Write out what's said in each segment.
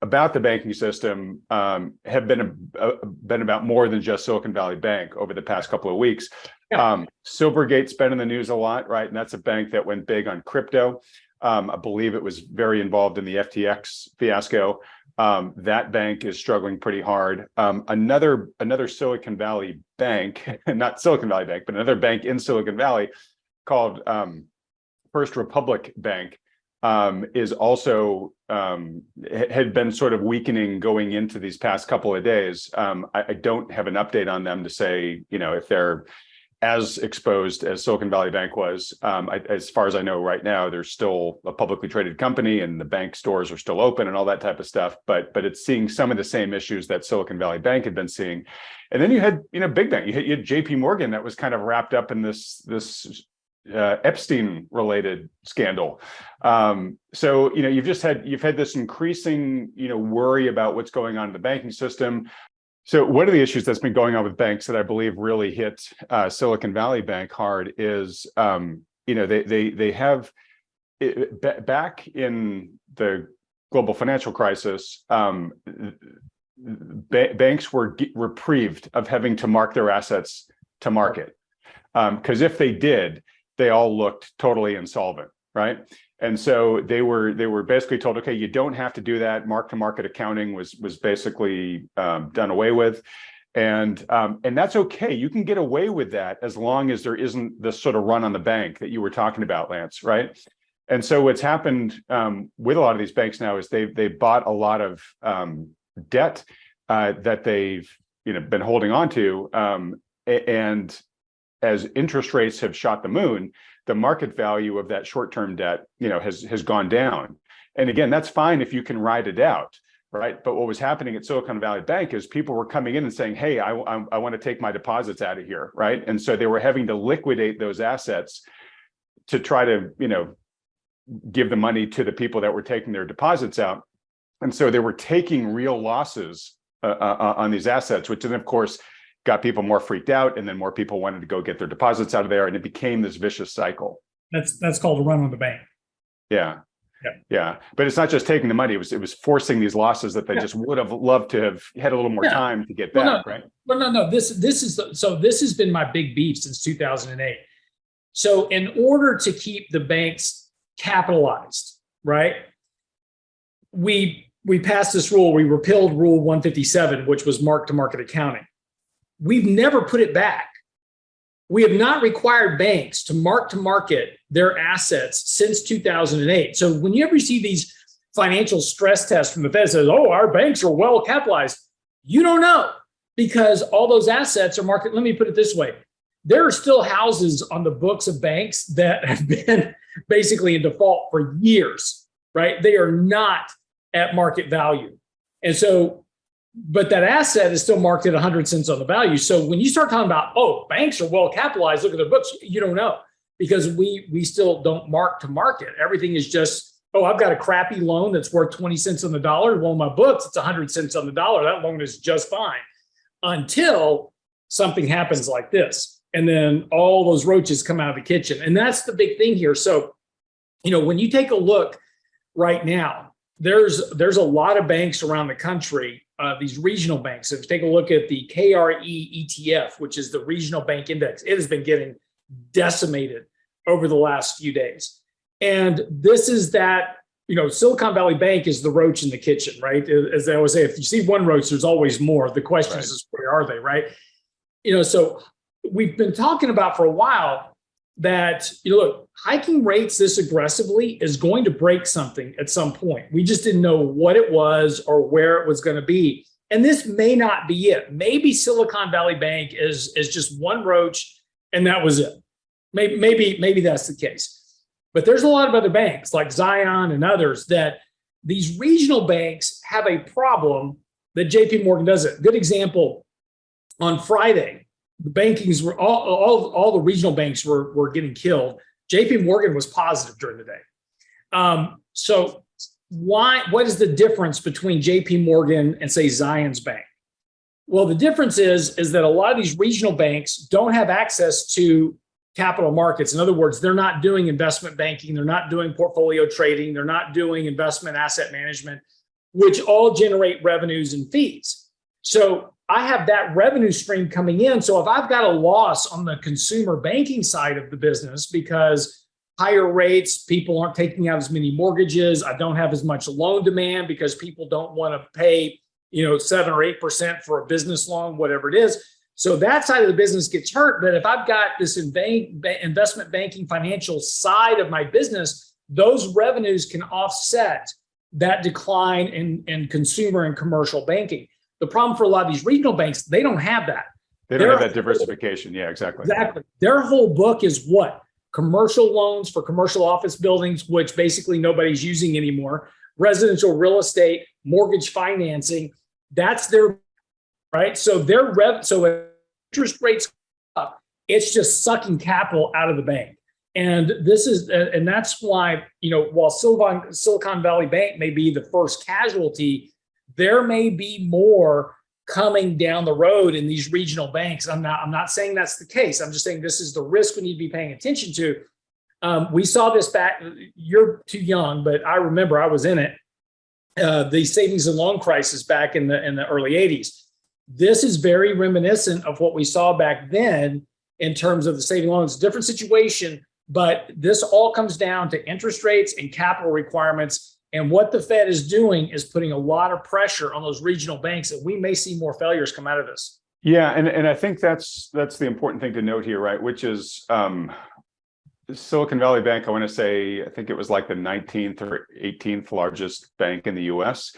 about the banking system have been about more than just Silicon Valley Bank over the past couple of weeks. Yeah. Silvergate's been in the news a lot, right? And that's a bank that went big on crypto. I believe it was very involved in the FTX fiasco. That bank is struggling pretty hard. Another Silicon Valley bank, not Silicon Valley Bank, but another bank in Silicon Valley called First Republic Bank, is also had been sort of weakening going into these past couple of days. I don't have an update on them to say, if they're as exposed as Silicon Valley Bank was. As far as I know right now, they're still a publicly traded company and the bank stores are still open and all that type of stuff. But it's seeing some of the same issues that Silicon Valley Bank had been seeing. And then you had, big bank. You had JP Morgan that was kind of wrapped up in this Epstein related scandal. So you've had this increasing worry about what's going on in the banking system. So one of the issues that's been going on with banks that I believe really hit Silicon Valley Bank hard is they have back in the global financial crisis, banks were reprieved of having to mark their assets to market, because if they did, they all looked totally insolvent, right? And so they were basically told, okay, you don't have to do that. Mark-to-market accounting was basically done away with, and that's okay. You can get away with that as long as there isn't this sort of run on the bank that you were talking about, Lance, right? And so what's happened with a lot of these banks now is they bought a lot of debt that they've been holding on to, and as interest rates have shot the moon, the market value of that short-term debt, has gone down. And again, that's fine if you can ride it out, right? But what was happening at Silicon Valley Bank is people were coming in and saying, "Hey, I want to take my deposits out of here," right? And so they were having to liquidate those assets to try to, give the money to the people that were taking their deposits out. And so they were taking real losses on these assets, which then, of course, got people more freaked out, and then more people wanted to go get their deposits out of there, and it became this vicious cycle. That's called a run on the bank. Yeah. But it's not just taking the money; it was forcing these losses that they just would have loved to have had a little more time to get back, right? Well, no. This has been my big beef since 2008. So in order to keep the banks capitalized, right, we passed this rule. We repealed Rule 157, which was mark-to-market accounting. We've never put it back. We have not required banks to mark-to-market their assets since 2008. So when you ever see these financial stress tests from the Fed says, "Oh, our banks are well capitalized," you don't know, because all those assets are market. Let me put it this way. There are still houses on the books of banks that have been basically in default for years, right? They are not at market value. And so, but that asset is still marked at 100 cents on the value. So when you start talking about, oh, banks are well capitalized, look at their books, you don't know, because we still don't mark to market. Everything is just, oh, I've got a crappy loan that's worth 20 cents on the dollar. Well, in my books, it's 100 cents on the dollar. That loan is just fine until something happens like this. And then all those roaches come out of the kitchen. And that's the big thing here. So, when you take a look right now, there's a lot of banks around the country, these regional banks. If you take a look at the KRE ETF, which is the regional bank index, it has been getting decimated over the last few days. And this is that, Silicon Valley Bank is the roach in the kitchen, right? As they always say, if you see one roach, there's always more. The question is, where are they, right? So we've been talking about for a while that, look, hiking rates this aggressively is going to break something at some point. We just didn't know what it was or where it was going to be. And this may not be it. Maybe Silicon Valley Bank is just one roach and that was it. Maybe that's the case. But there's a lot of other banks like Zion and others that these regional banks have a problem that JP Morgan doesn't. Good example, on Friday, the bankings were all the regional banks were getting killed. JP Morgan was positive during the day. So what is the difference between JP Morgan and, say, Zion's Bank? Well, the difference is that a lot of these regional banks don't have access to capital markets. In other words, they're not doing investment banking. They're not doing portfolio trading. They're not doing investment asset management. which all generate revenues and fees. So I have that revenue stream coming in. So if I've got a loss on the consumer banking side of the business because higher rates, people aren't taking out as many mortgages, I don't have as much loan demand because people don't want to pay, 7 or 8% for a business loan, whatever it is. So that side of the business gets hurt. But if I've got this investment banking financial side of my business, those revenues can offset that decline in consumer and commercial banking. The problem for a lot of these regional banks, they don't have that. They don't have that diversification. Yeah, exactly. Exactly. Their whole book is what? Commercial loans for commercial office buildings, which basically nobody's using anymore. Residential real estate, mortgage financing. That's their, right? So so interest rates up, it's just sucking capital out of the bank. And that's why, while Silicon Valley Bank may be the first casualty, there may be more coming down the road in these regional banks. I'm not saying that's the case. I'm just saying this is the risk we need to be paying attention to. We saw this back, you're too young, but I remember I was in it, the savings and loan crisis back in the early 80s. This is very reminiscent of what we saw back then in terms of the saving loans. Different situation, but this all comes down to interest rates and capital requirements. And what the Fed is doing is putting a lot of pressure on those regional banks, and we may see more failures come out of this. Yeah, and I think that's the important thing to note here, right? Which is Silicon Valley Bank, I think it was like the 19th or 18th largest bank in the US.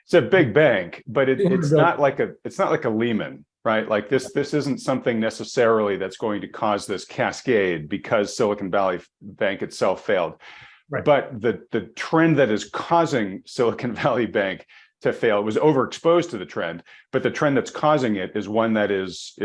It's a big bank, but it's not like a Lehman, right? Like this isn't something necessarily that's going to cause this cascade because Silicon Valley Bank itself failed. Right. But the trend that is causing Silicon Valley Bank to fail was overexposed to the trend, but the trend that's causing it is one that is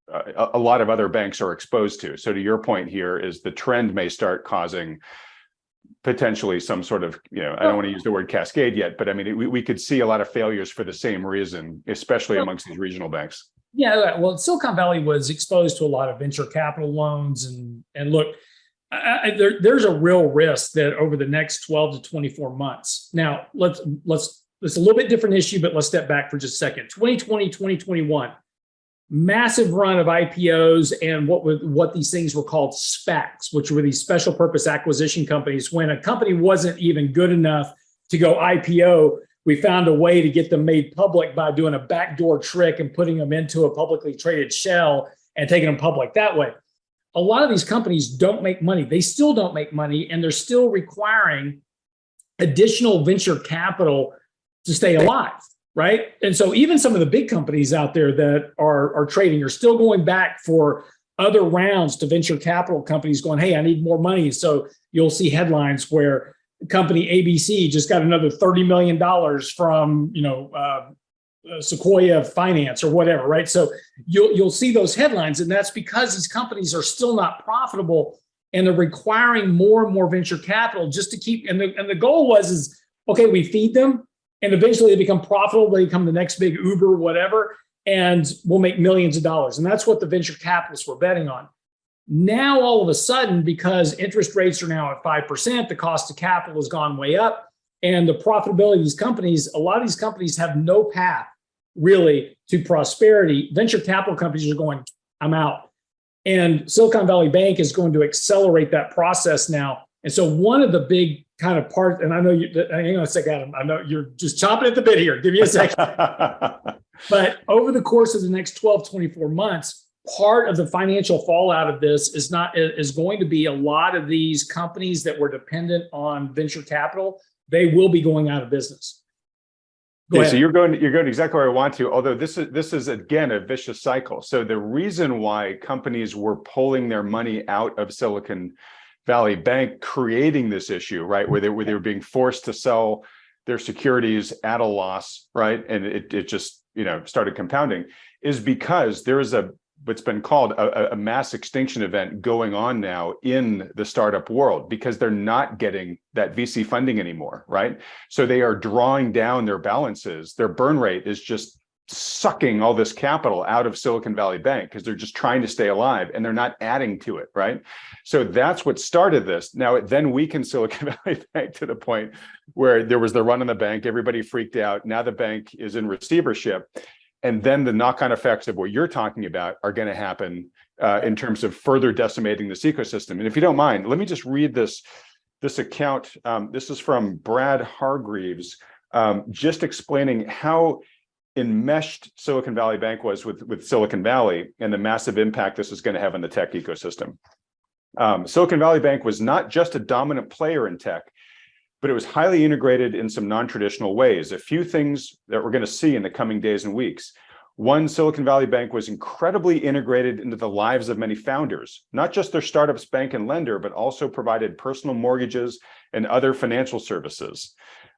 a lot of other banks are exposed to. So to your point here is the trend may start causing potentially some sort of, I don't want to use the word cascade yet, but I mean, we could see a lot of failures for the same reason, especially amongst these regional banks. Yeah, well, Silicon Valley was exposed to a lot of venture capital loans, and look, there's a real risk that over the next 12 to 24 months. Now, it's a little bit different issue, but let's step back for just a second. 2020, 2021, massive run of IPOs and what these things were called SPACs, which were these special purpose acquisition companies. When a company wasn't even good enough to go IPO, we found a way to get them made public by doing a backdoor trick and putting them into a publicly traded shell and taking them public that way. A lot of these companies don't make money. They still don't make money, and they're still requiring additional venture capital to stay alive, right? And so even some of the big companies out there that are trading are still going back for other rounds to venture capital companies going, hey, I need more money. So you'll see headlines where company ABC just got another $30 million from, Sequoia Finance or whatever, right? So you'll see those headlines, and that's because these companies are still not profitable, and they're requiring more and more venture capital just to keep. And the goal is okay, we feed them, and eventually they become profitable. They become the next big Uber, whatever, and we'll make millions of dollars. And that's what the venture capitalists were betting on. Now, all of a sudden, because interest rates are now at 5%, the cost of capital has gone way up, and the profitability of these companies, a lot of these companies have no path really to prosperity. Venture capital companies are going, I'm out. And Silicon Valley Bank is going to accelerate that process now. And so one of the big kind of parts, and I know hang on a second, Adam, I know you're just chomping at the bit here. Give me a second. But over the course of the next 12, 24 months, part of the financial fallout of this is going to be a lot of these companies that were dependent on venture capital. They will be going out of business. So you're going exactly where I want to, although this is again a vicious cycle. So the reason why companies were pulling their money out of Silicon Valley Bank, creating this issue, right, where they were being forced to sell their securities at a loss, right, and it just started compounding, is because there is what's been called a mass extinction event going on now in the startup world, because they're not getting that VC funding anymore, right? So they are drawing down their balances. Their burn rate is just sucking all this capital out of Silicon Valley Bank because they're just trying to stay alive and they're not adding to it, right? So that's what started this. Now it then weakened Silicon Valley Bank to the point where there was the run on the bank, everybody freaked out. Now the bank is in receivership. And then the knock-on effects of what you're talking about are going to happen in terms of further decimating this ecosystem. And if you don't mind, let me just read this account. This is from Brad Hargreaves, just explaining how enmeshed Silicon Valley Bank was with Silicon Valley and the massive impact this is going to have on the tech ecosystem. Silicon Valley Bank was not just a dominant player in tech, but it was highly integrated in some non-traditional ways. A few things that we're going to see in the coming days and weeks. One, Silicon Valley Bank was incredibly integrated into the lives of many founders, not just their startup's bank and lender, but also provided personal mortgages and other financial services.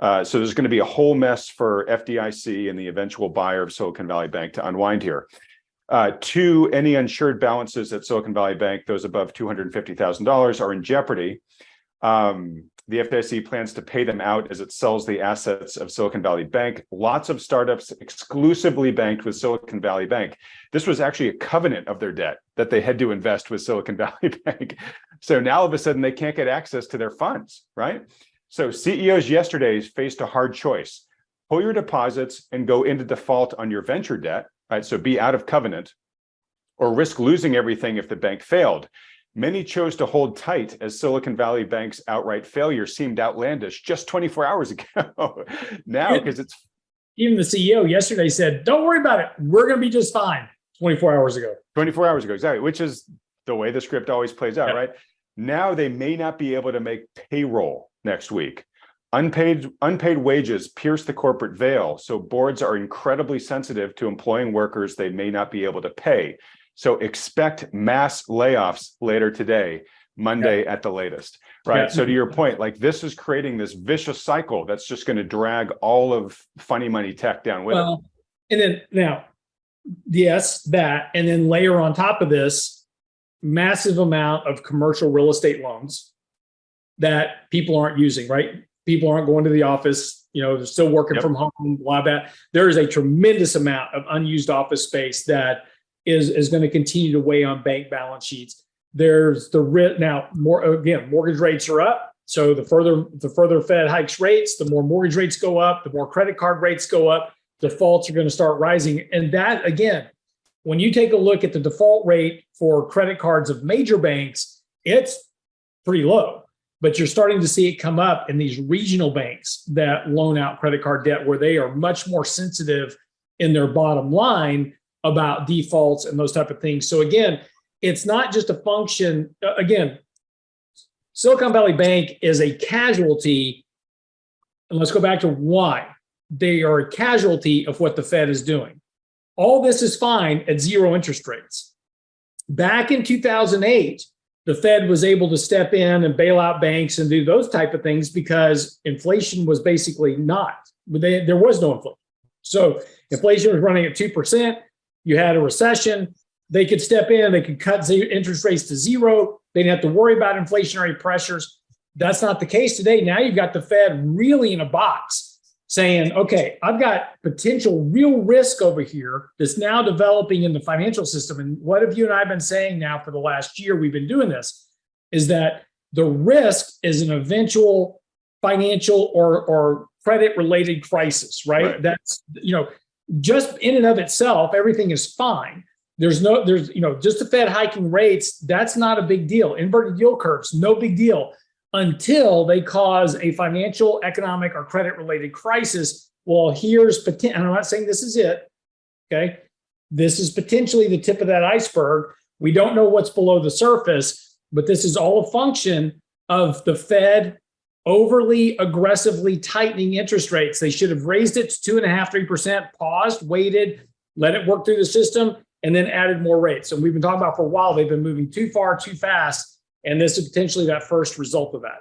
So there's going to be a whole mess for FDIC and the eventual buyer of Silicon Valley Bank to unwind here. Two, any insured balances at Silicon Valley Bank, those above $250,000, are in jeopardy. The FDIC plans to pay them out as it sells the assets of Silicon Valley Bank. Lots of startups exclusively banked with Silicon Valley Bank. This was actually a covenant of their debt that they had to invest with Silicon Valley Bank. So now all of a sudden they can't get access to their funds, right? So CEOs yesterday faced a hard choice. Pull your deposits and go into default on your venture debt, right? So be out of covenant, or risk losing everything if the bank failed. Many chose to hold tight as Silicon Valley Bank's outright failure seemed outlandish just 24 hours ago. Now, because it's... Even the CEO yesterday said, don't worry about it. We're going to be just fine 24 hours ago. 24 hours ago, exactly, which is the way the script always plays out, right? Now they may not be able to make payroll next week. Unpaid wages pierce the corporate veil, so boards are incredibly sensitive to employing workers they may not be able to pay. So expect mass layoffs later today, Monday at the latest, right? So to your point, like this is creating this vicious cycle that's just going to drag all of funny money tech down with it. And then now, yes, that, and then layer on top of this, massive amount of commercial real estate loans that people aren't using, right? People aren't going to the office, they're still working from home, a lot of that. There is a tremendous amount of unused office space that is going to continue to weigh on bank balance sheets. There's the risk now. Mortgage rates are up. So the further Fed hikes rates, the more mortgage rates go up, the more credit card rates go up. Defaults are going to start rising, and that again, when you take a look at the default rate for credit cards of major banks, it's pretty low. But you're starting to see it come up in these regional banks that loan out credit card debt, where they are much more sensitive in their bottom line about defaults and those type of things. So again, it's not just a function. Again, Silicon Valley Bank is a casualty. And let's go back to why. They are a casualty of what the Fed is doing. All this is fine at zero interest rates. Back in 2008, the Fed was able to step in and bail out banks and do those type of things because inflation was basically not. There was no inflation. So inflation was running at 2%. You had a recession, they could step in, they could cut interest rates to zero. They didn't have to worry about inflationary pressures. That's not the case today. Now you've got the Fed really in a box saying, okay, I've got potential real risk over here that's now developing in the financial system. And what have you and I been saying now for the last year, we've been doing this, is that the risk is an eventual financial or credit related crisis, right? That's, just in and of itself, everything is fine. There's just the Fed hiking rates. That's not a big deal. Inverted yield curves, no big deal until they cause a financial, economic, or credit related crisis. Well, here's potential, and I'm not saying this is it. Okay. This is potentially the tip of that iceberg. We don't know what's below the surface, but this is all a function of the Fed overly aggressively tightening interest rates. They should have raised it to 2.5%, 3%, paused, waited, let it work through the system, and then added more rates. And we've been talking about for a while, they've been moving too far, too fast. And this is potentially that first result of that.